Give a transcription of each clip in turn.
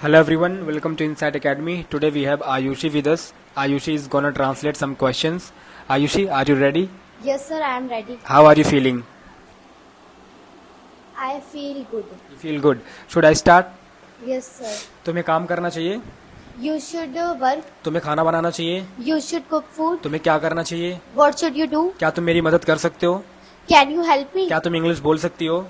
Hello everyone, welcome to Insight Academy. Today we have Ayushi with us. Ayushi is gonna translate some questions. Ayushi, are you ready? Yes, sir, I am ready. How are you feeling? I feel good. You feel good. Should I start? Yes, sir. तुम्हें काम करना चाहिए, You should work. तुम्हें खाना बनाना चाहिए, You should cook food. तुम्हें क्या करना चाहिए, What should you do? क्या तुम मेरी मदद कर सकते हो, Can you help me? क्या तुम इंग्लिश बोल सकती हो,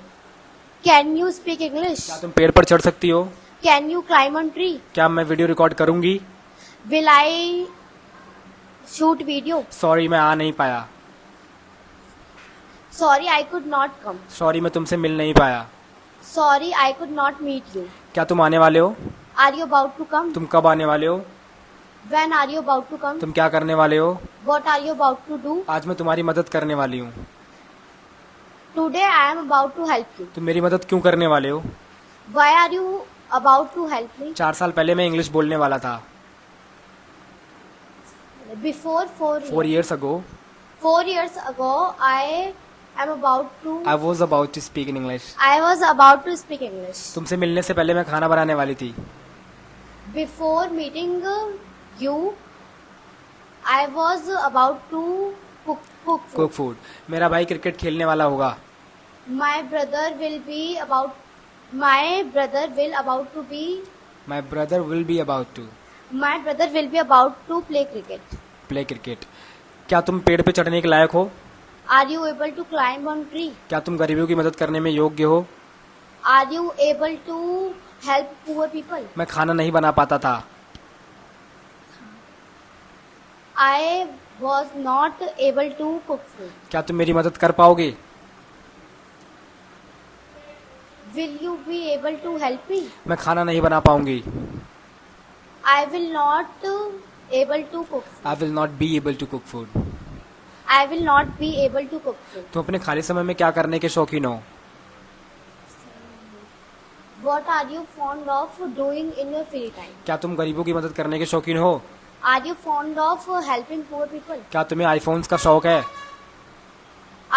Can you speak English? क्या तुम पेड़ पर चढ़ सकती हो, Can you climb on tree? क्या मैं वीडियो रिकॉर्ड करूंगी. Will I shoot video? Sorry मैं आ नहीं पाया. Sorry, I could not come. Sorry मैं तुमसे मिल नहीं पाया. Sorry, I could not meet you. क्या तुम आने वाले हो, Are you about to come? तुम कब आने वाले हो, When are you about to come? तुम क्या करने वाले हो. What are you about to do? आज मैं तुम्हारी मदद करने वाली हूँ. Today I am about to help you. तुम मेरी मदद क्यों करने वाले हो. Why are you about to help me? 4 साल पहले मैं इंग्लिश बोलने वाला था. Before 4 years ago 4 years ago, I was about to speak in English. I was about to speak English. तुमसे मिलने से पहले मैं खाना बनाने वाली थी. Before meeting you, I was about to cook food. Cook food. मेरा भाई क्रिकेट खेलने वाला होगा. My brother will be about to be. My brother will be about to play cricket. play cricket. क्या तुम पेड़ पे चढ़ने के लायक हो, Are you able to climb on tree? क्या तुम गरीबों की मदद करने में योग्य हो. Are you able to help poor people? मैं खाना नहीं बना पाता था. I was not able to cook food. क्या तुम मेरी मदद कर पाओगे. Will you be able to help me? मैं खाना नहीं बना पाऊंगी. I will not able to cook food. I will not be able to cook food. I will not be able to cook food. तुम अपने खाली समय में क्या करने के शौकीन हो. What are you fond of doing in your free time? क्या तुम गरीबों की मदद करने के शौकीन हो. Are you fond of helping poor people? क्या तुम्हें आईफोन्स का शौक है.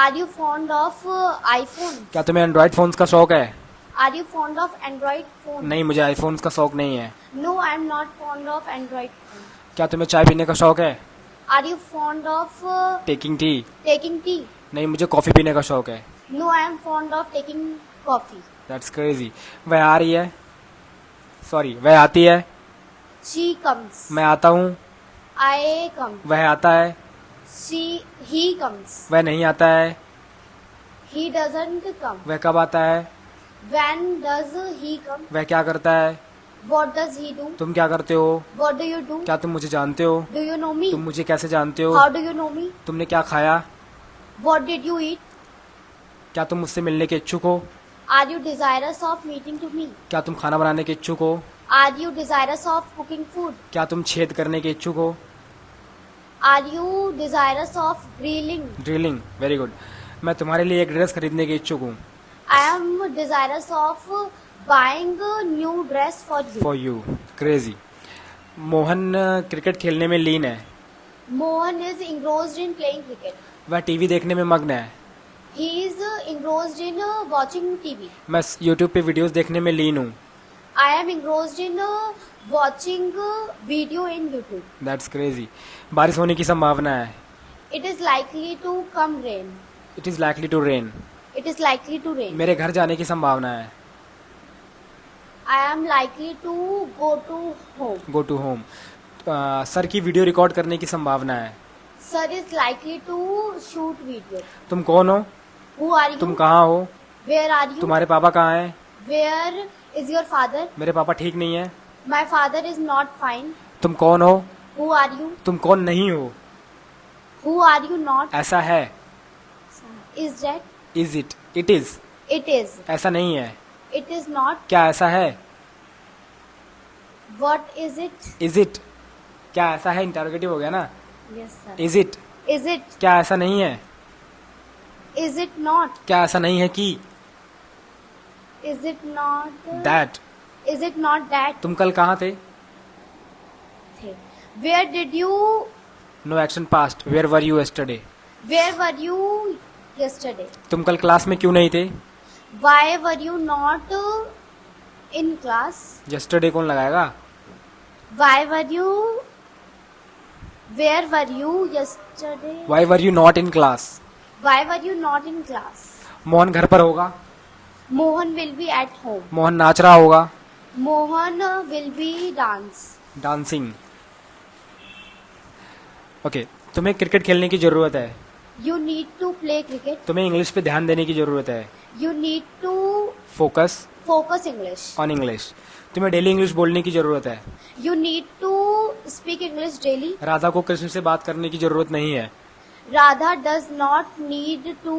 Are you fond of iPhone? क्या तुम्हें एंड्रॉइड फोन्स का शौक है. Are you fond of Android phone? नहीं, मुझे आईफोन्स का शौक नहीं है. No, I am not fond of Android phone. क्या तुम्हें चाय पीने का शौक है. Are you fond of taking tea. taking tea? नहीं, मुझे कॉफी पीने का शौक है. No, I am fond of taking coffee. That's crazy. वह आ रही है, सॉरी वह आती है. She comes. मैं आता हूँ. I come. वह आता है. He comes. वह नहीं आता है. He doesn't come. वह कब आता है. When does he come? वह क्या करता है. What does he do? तुम क्या करते हो. What do you do? क्या तुम मुझे जानते हो. Do you know me? तुम मुझे कैसे जानते हो. How do you know me? तुमने क्या खाया. What did you eat? क्या तुम मुझसे मिलने के इच्छुक हो. Are you desirous of meeting to me? क्या तुम खाना बनाने के इच्छुक हो. Are you desirous of cooking food? क्या तुम छेद करने के इच्छुक हो. Are you desirous of drilling? Drilling. Very good. मैं तुम्हारे लिए एक ड्रेस खरीदने के इच्छुक हूँ. I am desirous of buying a new dress for you. For you. Crazy. Mohan cricket खेलने में लीन है. Mohan is engrossed in playing cricket. वह टीवी देखने में मग्न है. He is engrossed in watching TV. मैं यूट्यूब पे वीडियोस देखने में लीन हूँ. I am engrossed in watching video in YouTube. That's crazy. बारिश होने की संभावना है. It is likely to come rain. It is likely to rain. It is likely to rain. मेरे घर जाने की संभावना है. I am likely to go to home. Go to home. Sir की वीडियो रिकॉर्ड करने की संभावना है. Sir is likely to shoot video. तुम कौन हो. Who are you? तुम कहाँ हो. Where are you? तुम्हारे पापा कहाँ हैं. Where is your father? मेरे पापा ठीक नहीं है. My father is not fine. तुम कौन हो. Who are you? तुम कौन नहीं हो. Who are you not? ऐसा है. Is that? Is it. It is. It is. ऐसा नहीं है. It is not. क्या ऐसा है. What is it? Is it. क्या ऐसा है. इंटरोगेटिव हो गया ना. Yes, sir. Is it. Is it? क्या ऐसा नहीं है. Is it not? क्या ऐसा नहीं है कि. Is it not? That. Is it not that? तुम कल कहाँ थे. Where did you? No action past. Where were you yesterday. Where were you yesterday? तुम कल क्लास में क्यों नहीं थे. Why were you not in class. yesterday कौन लगाएगा? Why were you? Where were you yesterday? why were you not in class? Why were you not in class? Mohan घर पर होगा. Mohan will be at home. Mohan नाच रहा होगा. Mohan will be dance. Dancing. Okay, तुम्हें cricket खेलने की जरूरत है. You need to play cricket. तुम्हें इंग्लिश पे ध्यान देने की जरूरत है. You need to focus focus English. On English. तुम्हें डेली इंग्लिश बोलने की जरूरत है. You need to speak English daily. Radha को कृष्ण से बात करने की जरूरत नहीं है. Radha does not need to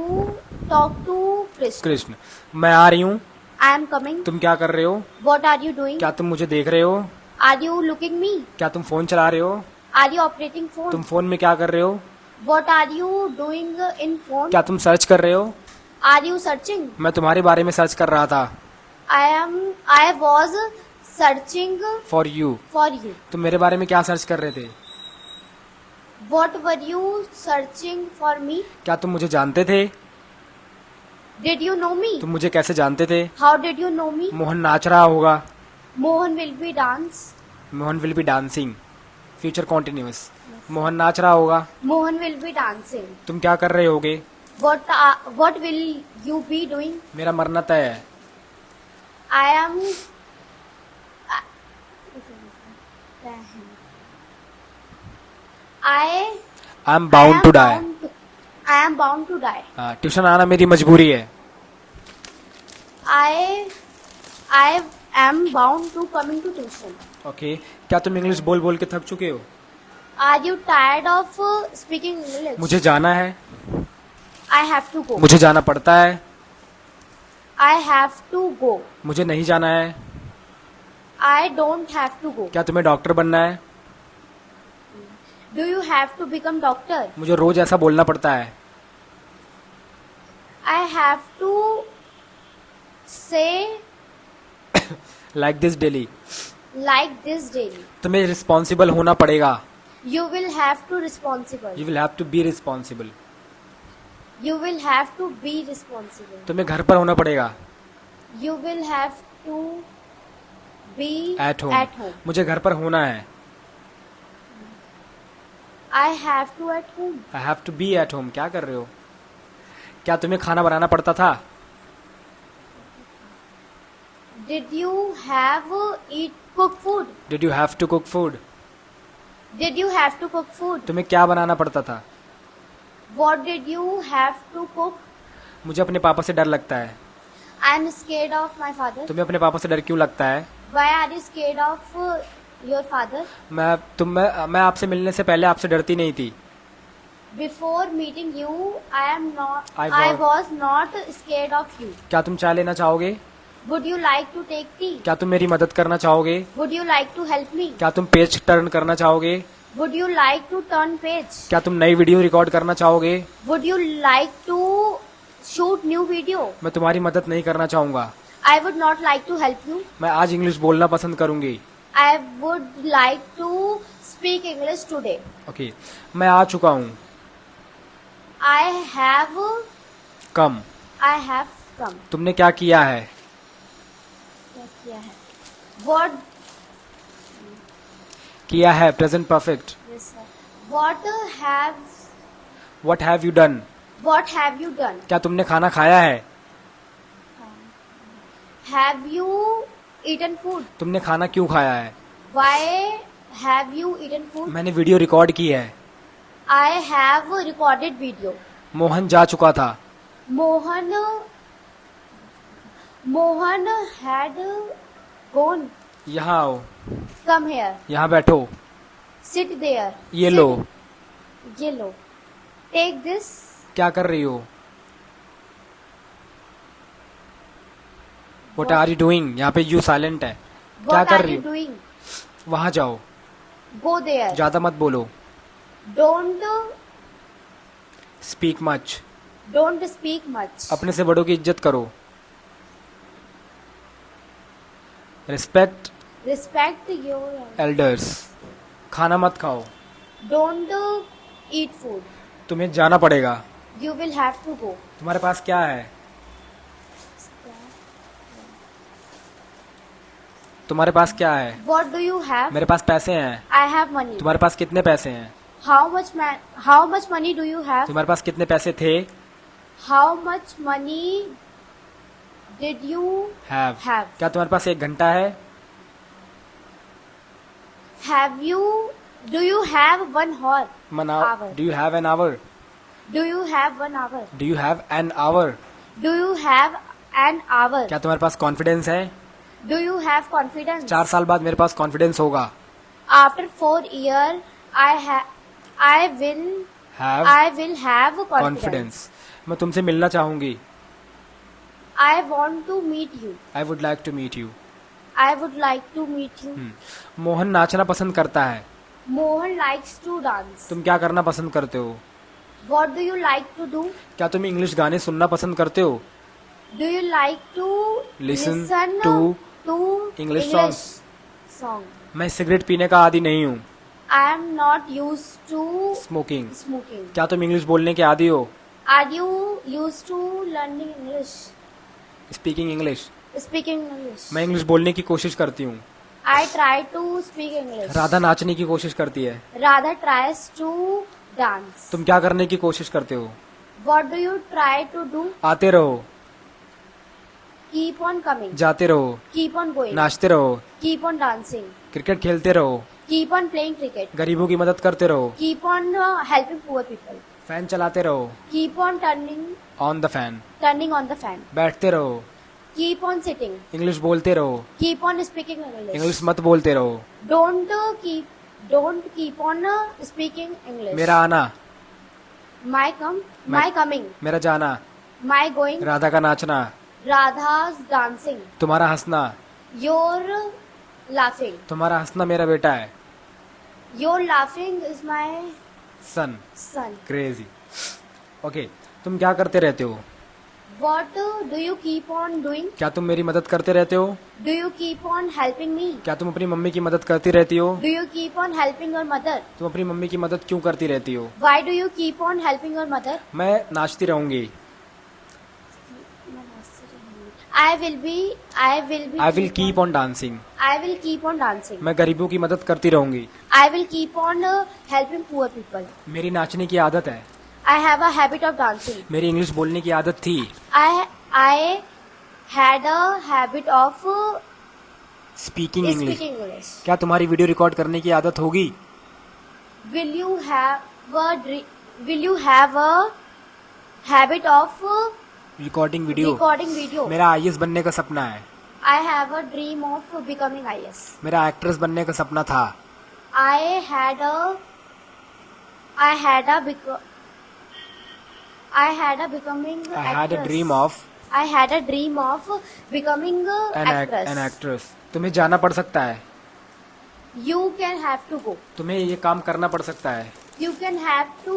talk to Krishna. Krishna. मैं आ रही हूँ. I am coming. तुम क्या कर रहे हो? What are you doing? क्या तुम मुझे देख रहे हो? Are you looking me? क्या तुम फोन चला रहे हो? Are you operating phone? तुम फोन में क्या कर रहे हो? What are you doing in phone? क्या तुम सर्च कर रहे हो? Are you searching? मैं तुम्हारे बारे में सर्च कर रहा था. I was searching for you. for you. तुम मेरे बारे में क्या सर्च कर रहे थे? What were you searching for me? क्या तुम मुझे जानते थे? Did you know me? तुम मुझे कैसे जानते थे? How did you know me? Mohan नाच रहा होगा. Mohan will be dance. Mohan will be dancing. Future continuous. Mohan नाच रहा होगा. Mohan will be dancing. तुम क्या कर रहे होगे? What will you be doing? मेरा मरना तय है. I am. I I am bound to die. I am bound to die. Tuition आना मेरी मजबूरी है. I am bound to coming to tuition. Okay, क्या तुम इंग्लिश बोल बोल के थक चुके हो? Are you tired of speaking English? मुझे जाना है. I have to go. मुझे जाना पड़ता है. I have to go. मुझे नहीं जाना है. I don't have to go. क्या तुम्हें डॉक्टर बनना है? Do you have to become doctor? मुझे रोज ऐसा बोलना पड़ता है. I have to say like this daily. like this daily. तुम्हें रिस्पॉन्सिबल होना पड़ेगा. You will have to responsible. You will have to be responsible. You will have to be responsible. तुम्हें घर पर होना पड़ेगा. You will have to be at home. at home. मुझे घर पर होना है. I have to at home. I have to be at home. क्या कर रहे हो? क्या तुम्हें खाना बनाना पड़ता था? Did you have cook food? Did you have to cook food? Did you have to cook food? तुम्हें क्या बनाना पड़ता था? What did you have to cook? मुझे अपने पापा से डर लगता है. I'm scared of my father. तुम्हें अपने पापा से डर क्यों लगता है? Why are you scared of your father? मैं आपसे मिलने से पहले आपसे डरती नहीं थी. Before meeting you, I I was not scared of you. क्या तुम चाय लेना चाहोगे? Would you like to take tea? क्या तुम मेरी मदद करना चाहोगे? Would you like to help me? क्या तुम पेज टर्न करना चाहोगे? Would you like to turn page? क्या तुम नई वीडियो रिकॉर्ड करना चाहोगे? Would you like to shoot new video? मैं तुम्हारी मदद नहीं करना चाहूंगा. I would not like to help you. मैं आज इंग्लिश बोलना पसंद करूंगी. I would like to speak English today. Okay, मैं आ चुका हूँ. I have come. come. तुमने क्या किया है? क्या किया है? What? किया है. Present perfect. Yes, sir. What what have you done? have you done? क्या तुमने खाना खाया है? Have you eaten food? तुमने खाना क्यों खाया है? Why have you eaten food? मैंने वीडियो रिकॉर्ड की है. I have recorded video. Mohan जा चुका था. Mohan had gone. यहाँ आओ. Come here. यहाँ बैठो. Sit there. ये लो. ये लो. Take this. क्या कर रही हो? What are you doing? यहाँ पे यू साइलेंट है. क्या What कर are रही you हो? doing? वहाँ जाओ. Go there. ज्यादा मत बोलो. Don't speak much. speak much. अपने से बड़ों की इज्जत करो. Respect Respect your. एल्डर्स. खाना मत खाओ. Don't eat food. तुम्हें जाना पड़ेगा. You will have to go. तुम्हारे पास क्या है? तुम्हारे पास क्या है? What do you have? मेरे पास पैसे हैं. I have money. तुम्हारे पास कितने पैसे हैं? How much money do you have? तुम्हारे पास कितने पैसे थे? How much money did you Have. have? क्या तुम्हारे पास 1 घंटा है? Do you have 1 hour? Hour. Do you have an hour? Do you have 1 hour? Do you have an hour? Do you have an hour? क्या तुम्हारे पास confidence है? Do you have confidence? 4 साल बाद मेरे पास कॉन्फिडेंस होगा. After 4 years, I will have confidence. Confidence. मैं तुमसे मिलना चाहूंगी. I want to meet you. I would like to meet you. I would like to meet you. Mohan नाचना पसंद करता है. Mohan likes to dance. तुम क्या करना पसंद करते हो? What do you like to do? क्या तुम इंग्लिश गाने सुनना पसंद करते हो? Do you like to Listen to English song? मैं सिगरेट पीने का आदी नहीं हूँ. I am not used to smoking. smoking. क्या तुम इंग्लिश बोलने के आदी हो? Are you used to learning English? Speaking English. Speaking English. मैं इंग्लिश बोलने की कोशिश करती हूँ. I try to speak English. Radha नाचने की कोशिश करती है. Radha tries to dance. तुम क्या करने की कोशिश करते हो? What do you try to do? आते रहो. Keep on coming. जाते रहो. Keep on going. नाचते रहो. Keep on dancing. क्रिकेट खेलते रहो. Keep on playing cricket. गरीबों की मदद करते रहो. Keep on helping poor people. Fan चलाते रहो. Keep on on the fan. turning on the fan. बैठते रहो. Keep on sitting. इंग्लिश बोलते रहो. Keep on speaking English. English मत बोलते रहो. Don't keep on speaking English. मेरा आना. My coming. मेरा जाना. My going. राधा का नाचना. Radha's dancing. तुम्हारा हंसना. Your laughing. तुम्हारा हंसना मेरा बेटा है. Your laughing is my son. son. Crazy. Okay. तुम क्या करते रहते हो? What do you keep on doing? क्या तुम मेरी मदद करते रहते हो? Do you keep on helping me? क्या तुम अपनी मम्मी की मदद करती रहती हो? Do you keep on helping your mother? तुम अपनी मम्मी की मदद क्यों करती रहती हो? Why do you keep on helping your mother? मैं नाचती रहूंगी. I will keep on dancing. I will keep on dancing. मैं गरीबों की मदद करती रहूंगी. I will keep on helping poor people. मेरी नाचने की आदत है. I have a habit of dancing. मेरी इंग्लिश बोलने की आदत थी. I had a habit of speaking English. speaking English. क्या तुम्हारी वीडियो रिकॉर्ड करने की आदत होगी? Will you have a habit of recording video. recording video? मेरा IAS बनने का सपना है. I have a dream of becoming IAS. मेरा एक्ट्रेस बनने का सपना था. I had a becoming I had a actress. dream of I had a dream of becoming actress. an actress. तुम्हें जाना पड़ सकता है. You can have to go. तुम्हें ये काम करना पड़ सकता है. You can have to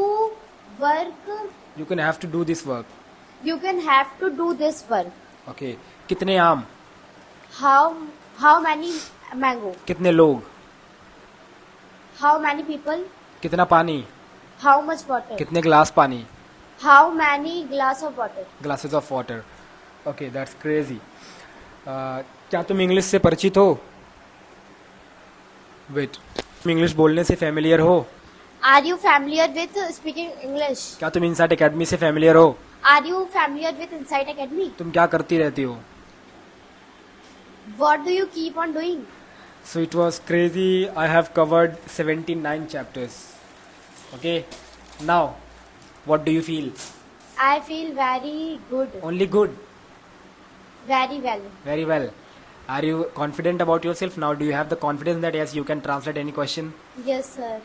work. You can have to do this work. You can have to do this work. Okay. कितने आम? How many mango? कितने लोग? How many people? कितना पानी? How much water? कितने ग्लास पानी? How many glass of water? Glasses of water. Okay, that's crazy. क्या तुम इंग्लिश से परिचित हो? वेट. तुम इंग्लिश बोलने से फैमिलियर हो? Are you familiar with speaking English? क्या तुम इनसाइट एकेडमी से फैमिलियर हो? Are you familiar with Insight Academy? तुम क्या करती रहती हो? What do you keep on doing? So it was crazy. I have covered 79 chapters. Okay. Now, what do you feel? I feel very good. Only good. Very well. Very well. Are you confident about yourself now? Do you have the confidence that yes, you can translate any question? Yes, sir.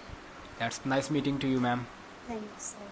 That's nice meeting to you, ma'am. Thanks, sir.